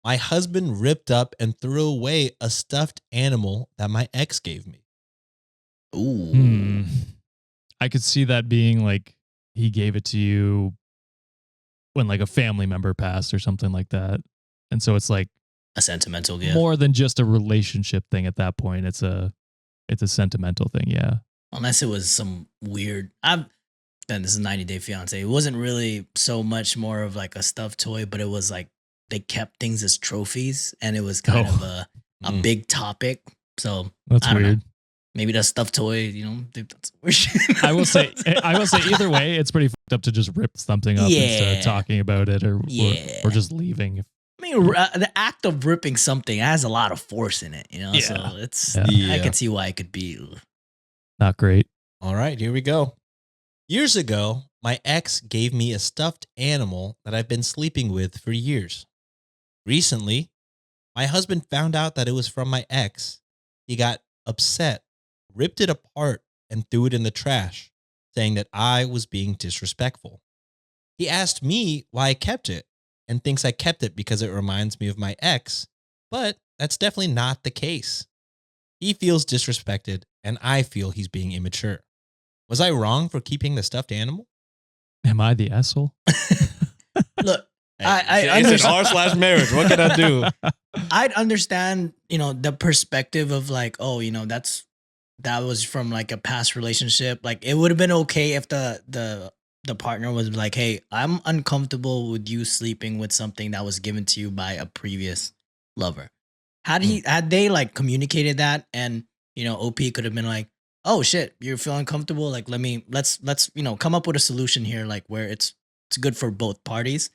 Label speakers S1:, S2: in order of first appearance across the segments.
S1: My husband ripped up and threw away a stuffed animal that my ex gave me.
S2: Ooh.
S3: I could see that being like he gave it to you when like a family member passed or something like that. And so it's like
S2: A sentimental gift.
S3: more than just a relationship thing at that point. It's a sentimental thing, yeah.
S2: Unless it was some weird. Then this is 90 Day Fiance. It wasn't really so much more of like a stuffed toy, but it was like they kept things as trophies, and it was kind of a big topic. So
S3: That's
S2: I don't
S3: weird.
S2: know. Maybe that stuffed toy, that's weird shit.
S3: I will say either way, it's pretty fucked up to just rip something up instead of talking about it or just leaving.
S2: I mean, the act of ripping something has a lot of force in it,
S3: Yeah.
S2: So it's
S1: Yeah.
S2: I can see why it could be.
S3: Not great.
S1: All right, here we go. Years ago, my ex gave me a stuffed animal that I've been sleeping with for years. Recently, my husband found out that it was from my ex. He got upset, ripped it apart, and threw it in the trash, saying that I was being disrespectful. He asked me why I kept it and thinks I kept it because it reminds me of my ex, but that's definitely not the case. He feels disrespected, and I feel he's being immature. Was I wrong for keeping the stuffed animal?
S3: Am I the asshole?
S2: Look, I
S1: It's an r/marriage. What can I do?
S2: I'd understand, the perspective of like, oh, that was from like a past relationship. Like it would have been okay if the partner was like, hey, I'm uncomfortable with you sleeping with something that was given to you by a previous lover. Had they like communicated that, and OP could have been like, oh shit, you're feeling comfortable, like let's come up with a solution here, like where it's good for both parties.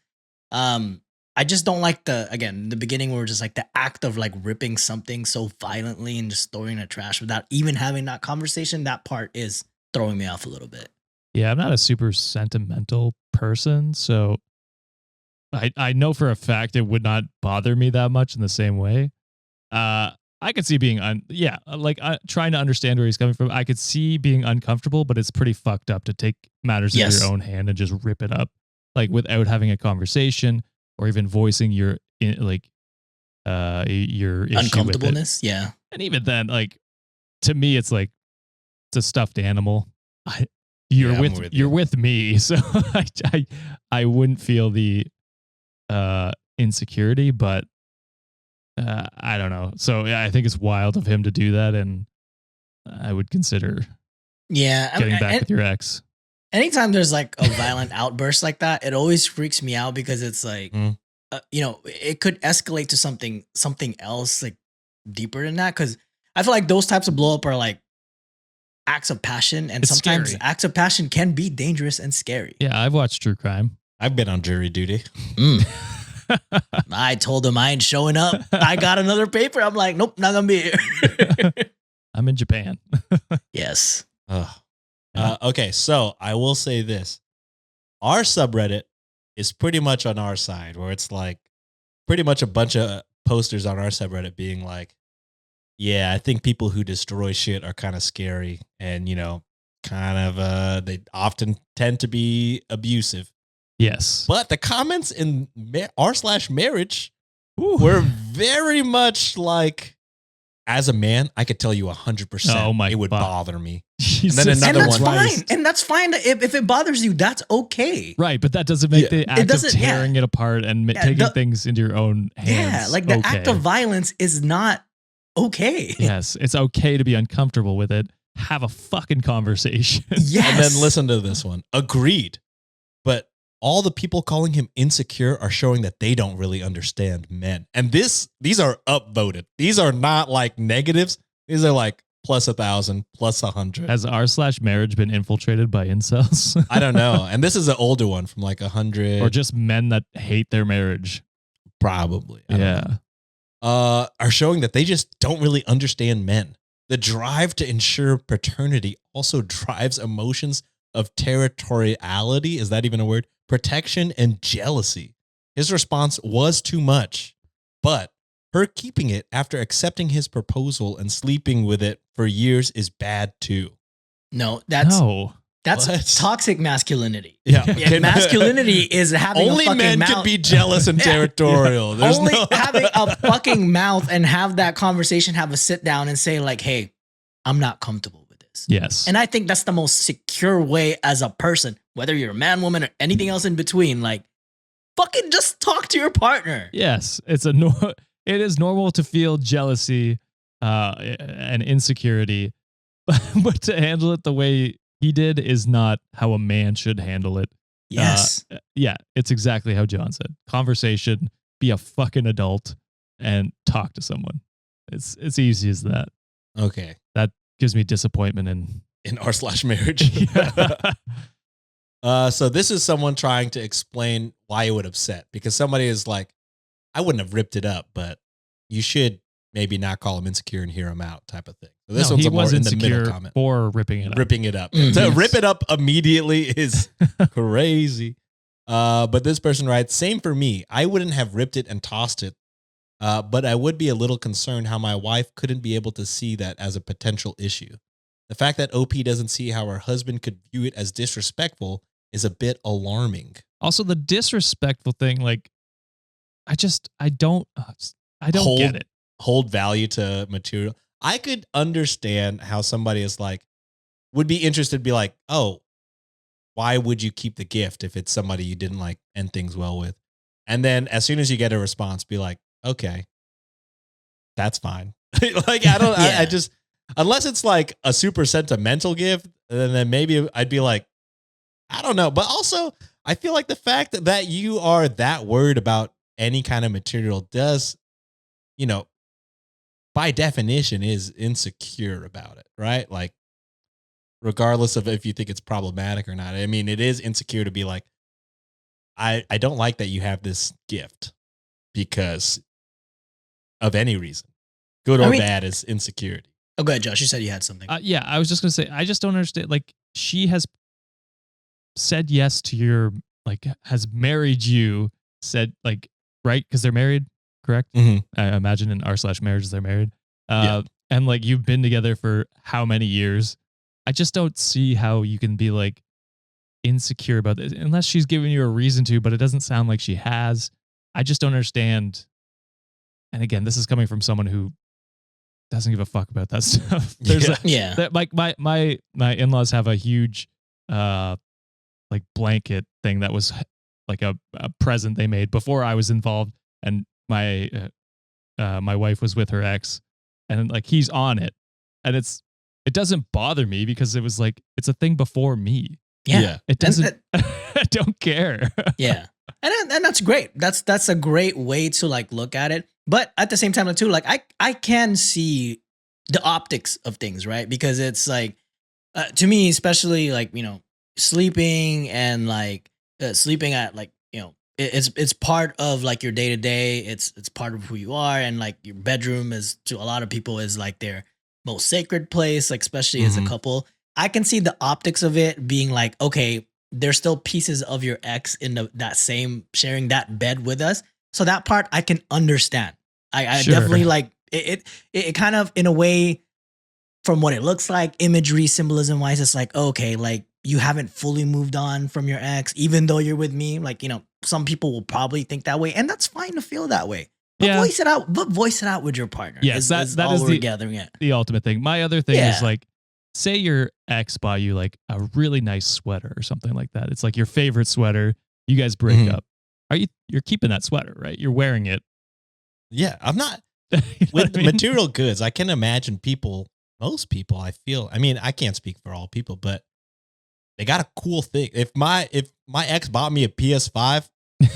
S2: I just don't like the beginning where just like the act of like ripping something so violently and just throwing it in the trash without even having that conversation. That part is throwing me off a little bit.
S3: Yeah, I'm not a super sentimental person, so I know for a fact it would not bother me that much in the same way. I could see being trying to understand where he's coming from. I could see being uncomfortable, but it's pretty fucked up to take matters in your own hand and just rip it up, like without having a conversation or even voicing your issue
S2: Uncomfortableness. Yeah,
S3: and even then, like to me, it's like it's a stuffed animal. You're with me, so I wouldn't feel the insecurity, but I don't know. So yeah, I think it's wild of him to do that, and I would consider getting back with your ex.
S2: Anytime there's like a violent outburst like that, it always freaks me out because it's like, it could escalate to something else like deeper than that. Because I feel like those types of blow up are like acts of passion, and sometimes scary. Acts of passion can be dangerous and scary.
S3: Yeah, I've watched true crime.
S1: I've been on jury duty.
S2: I told him I ain't showing up. I got another paper. I'm like, nope, not gonna be here.
S3: I'm in Japan.
S2: Yes.
S1: Okay, so I will say this. Our subreddit is pretty much on our side, where it's like pretty much a bunch of posters on our subreddit being like, yeah, I think people who destroy shit are kind of scary, and they often tend to be abusive.
S3: Yes.
S1: But the comments in r/marriage were very much like, as a man, I could tell you 100% it would bother me.
S3: Jesus.
S1: And then another one.
S2: Fine. And that's fine. If it bothers you, that's okay.
S3: Right, but that doesn't make the act of tearing it apart and taking things into your own hands.
S2: Yeah, like the act of violence is not okay.
S3: Yes, it's okay to be uncomfortable with it. Have a fucking conversation.
S2: Yes.
S1: And then listen to this one. Agreed. But all the people calling him insecure are showing that they don't really understand men. And these are upvoted. These are not like negatives. These are like plus 1,000, plus 100.
S3: Has r/marriage been infiltrated by incels?
S1: I don't know. And this is an older one from like 100.
S3: Or just men that hate their marriage.
S1: Probably.
S3: Yeah.
S1: Are showing that they just don't really understand men. The drive to ensure paternity also drives emotions of territoriality. Is that even a word? Protection and jealousy. His response was too much, but her keeping it after accepting his proposal and sleeping with it for years is bad too.
S2: No, that's That's
S1: What?
S2: toxic masculinity.
S1: Yeah.
S2: Yeah, masculinity is having
S1: Only
S2: a fucking
S1: men
S2: mouth.
S1: can be jealous and territorial. There's
S2: Only
S1: no
S2: having a fucking mouth and have that conversation, have a sit down and say like, hey, I'm not comfortable with this.
S3: Yes.
S2: And I think that's the most secure way as a person, whether you're a man, woman, or anything else in between. Like, fucking just talk to your partner.
S3: Yes, it is normal to feel jealousy and insecurity, but to handle it the way he did is not how a man should handle it.
S2: Yes.
S3: Yeah, it's exactly how John said. Conversation, be a fucking adult, and talk to someone. It's easy as that.
S1: Okay.
S3: That gives me disappointment
S1: In r/marriage. So this is someone trying to explain why it would upset, because somebody is like, I wouldn't have ripped it up, but you should maybe not call him insecure and hear him out type of thing. So this one's
S3: he
S1: a more
S3: was
S1: in the middle
S3: insecure
S1: comment.
S3: for ripping it up.
S1: Ripping it up.
S2: Mhm.
S1: To rip it up immediately is crazy. But this person writes, same for me. I wouldn't have ripped it and tossed it. But I would be a little concerned how my wife couldn't be able to see that as a potential issue. The fact that OP doesn't see how her husband could view it as disrespectful is a bit alarming.
S3: Also, the disrespectful thing, like, I don't get it.
S1: Hold value to material. I could understand how somebody is like, would be interested to be like, oh, why would you keep the gift if it's somebody you didn't like end things well with? And then as soon as you get a response, be like, okay, that's fine. Like, I don't,
S2: Yeah.
S1: I just, unless it's like a super sentimental gift, then maybe I'd be like, I don't know. But also, I feel like the fact that you are that worried about any kind of material does, by definition is insecure about it, right? Like, regardless of if you think it's problematic or not. I mean, it is insecure to be like, I don't like that you have this gift because of any reason. Good or bad is insecurity.
S2: Oh, go ahead, Josh. You said you had something.
S3: Yeah, I was just going to say, I just don't understand. Like, she has said yes to your, like, has married you, said, like, right? Because they're married, correct?
S1: Mm-hmm.
S3: I imagine in r/marriages they're married.
S1: Yeah.
S3: And, like, you've been together for how many years? I just don't see how you can be, like, insecure about this unless she's giving you a reason to, but it doesn't sound like she has. I just don't understand. And again, this is coming from someone who doesn't give a fuck about that stuff. Like my in-laws have a huge like blanket thing that was like a present they made before I was involved, and my wife was with her ex, and like he's on it, and it doesn't bother me because it was like it's a thing before me.
S2: Yeah.
S3: It doesn't. I don't care.
S2: Yeah. And that's great. That's a great way to like look at it. But at the same time too, like I can see the optics of things, right? Because it's like to me, especially like, sleeping and like sleeping at like, it's part of like your day to day. It's part of who you are, and like your bedroom is to a lot of people is like their most sacred place, like especially as a couple. I can see the optics of it being like, okay, there's still pieces of your ex in that same sharing that bed with us. So that part I can understand. I
S3: Sure.
S2: definitely like it kind of in a way from what it looks like, imagery, symbolism wise, it's like, okay, like you haven't fully moved on from your ex, even though you're with me. Like, some people will probably think that way, and that's fine to feel that way. But
S3: Yeah.
S2: voice it out. But voice it out with your partner.
S3: Yes, that
S2: all
S3: is
S2: we're gathering it.
S3: the ultimate thing. My other thing is
S2: Yeah.
S3: like, say your ex bought you like a really nice sweater or something like that. It's like your favorite sweater. You guys break
S1: Mhm.
S3: up. You're keeping that sweater, right? You're wearing it.
S1: Yeah, I'm not
S3: You know
S1: with
S3: what I mean?
S1: material goods. I can imagine most people, I feel. I mean, I can't speak for all people, but they got a cool thing. If my ex bought me a PS5,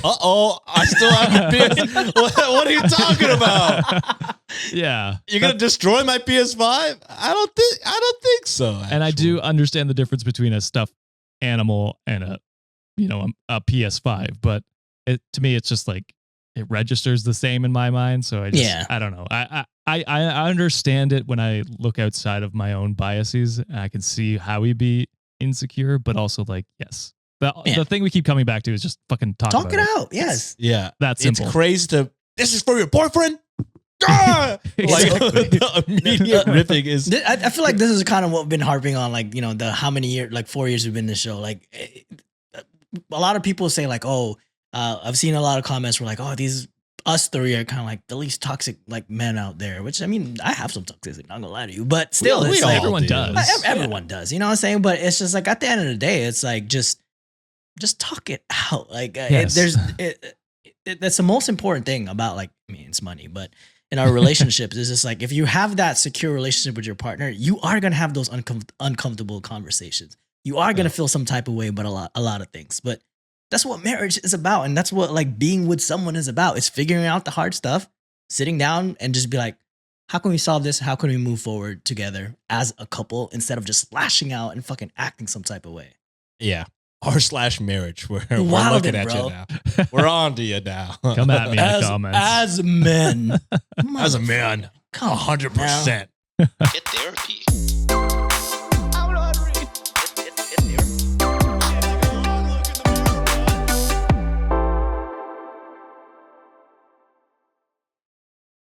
S1: I still have a PS. What are you talking about?
S3: Yeah.
S1: You're gonna destroy my PS5? I don't think so.
S3: And I
S1: actually.
S3: do understand the difference between a stuffed animal and a PS5, but to me, it's just like it registers the same in my mind. So I don't know. I understand it when I look outside of my own biases. And I can see how we'd be insecure, but also like, yes. The thing we keep coming back to is just fucking talk
S2: Talk
S3: about
S2: it out. Yes.
S1: Yeah,
S3: That's simple.
S1: It's crazy this is for your boyfriend? Like
S3: Exactly.
S1: the immediate ripping is
S2: I feel like this is kind of what we've been harping on, like, you know, the how many years, like 4 years we've been in the show. Like, a lot of people say, like, oh, I've seen a lot of comments where, like, oh, us three are kind of like the least toxic, like, men out there, which I mean, I have some toxicity, not gonna lie to you, but still,
S1: We
S2: it's
S1: all
S2: like,
S3: everyone
S1: do.
S3: does.
S2: everyone does, you know what I'm saying? But it's just like, at the end of the day, it's like, just talk it out. Like,
S3: Yes.
S2: that's the most important thing about, like, I mean, it's money, but in our relationships, it's just like, if you have that secure relationship with your partner, you are going to have those uncomfortable conversations. You are going to feel some type of way about a lot of things, but that's what marriage is about. And that's what, like, being with someone is about. It's figuring out the hard stuff, sitting down and just be like, how can we solve this? How can we move forward together as a couple instead of just lashing out and fucking acting some type of way?
S1: yeah. R/ marriage. We're
S2: Wildin',
S1: looking at
S2: bro.
S1: you now. We're on to you now.
S3: Come at me in the comments.
S2: As men.
S1: As a man,
S2: Come on
S1: 100%.
S4: Get therapy